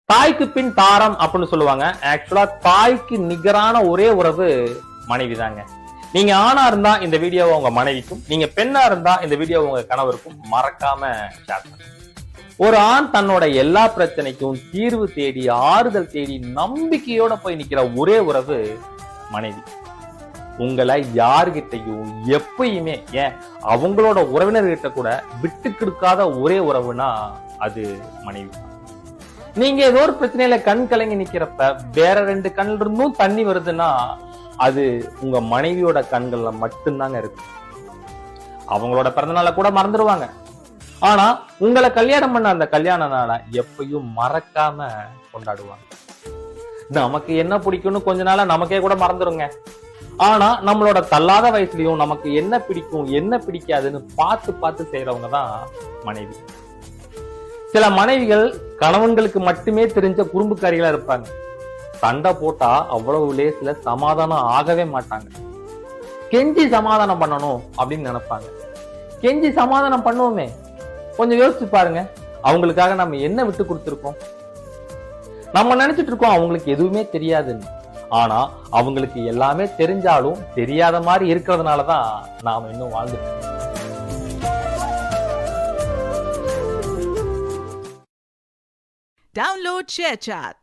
தாய்க்கு பின் தாரம் அப்படின்னு சொல்லுவாங்க. ஆக்சுவலா தாய்க்கு நிகரான ஒரே உறவு மனைவி தாங்க. நீங்க ஆணா இருந்தா இந்த வீடியோவை உங்க மனைவிக்கும், நீங்க பெண்ணா இருந்தா இந்த வீடியோவை உங்க கணவருக்கும் மறக்காம ஷேர் பண்ணுங்க. ஒரு ஆண் தன்னோட எல்லா பிரச்சனைக்கும் தீர்வு தேடி, ஆறுதல் தேடி, நம்பிக்கையோட போய் நிக்கிற ஒரே உறவு மனைவி. உங்களை யார்கிட்டையும் எப்பயுமே, ஏன் அவங்களோட உறவினர்கிட்ட கூட விட்டு கொடுக்காத ஒரே உறவுனா அது மனைவி. நீங்க ஏதோ ஒரு பிரச்சனையில கண் கலங்கி நிக்கிறப்ப வேற 2 கண்ல இருந்தும் தண்ணி வருதுன்னா அது உங்க மனைவியோட கண்கள்ல மட்டும்தாங்க இருக்கு. அவங்களோட பிறந்தநாளை கூட மறந்துடுவாங்க. ஆனா உங்களை கல்யாணம் பண்ண அந்த கல்யாண நாளை எப்பயும் மறக்காம கொண்டாடுவாங்க. நமக்கு என்ன பிடிக்கும்னு கொஞ்ச நாளா நமக்கே கூட மறந்துடுங்க. ஆனா நம்மளோட தள்ளாத வயசுலயும் நமக்கு என்ன பிடிக்கும் என்ன பிடிக்காதுன்னு பார்த்து பார்த்து செய்யறவங்க தான் மனைவி. சில மனைவிகள் கணவன்களுக்கு மட்டுமே தெரிஞ்ச குறும்புக்காரிகளா இருப்பாங்க. சண்டை போட்டா அவ்வளவு லேசில சமாதானம் ஆகவே மாட்டாங்க. கெஞ்சி சமாதானம் பண்ணணும் அப்படின்னு நினைப்பாங்க. கெஞ்சி சமாதானம் பண்ணுவோமே, கொஞ்சம் யோசிச்சு பாருங்க. அவங்களுக்காக நம்ம என்ன விட்டு கொடுத்துருக்கோம்? நம்ம நினைச்சிட்டு இருக்கோம் அவங்களுக்கு எதுவுமே தெரியாதுன்னு. ஆனா அவங்களுக்கு எல்லாமே தெரிஞ்சாலும் தெரியாத மாதிரி இருக்கிறதுனாலதான் நாம இன்னும் வாழ்ந்துட்டு இருக்கோம். Download ShareChat.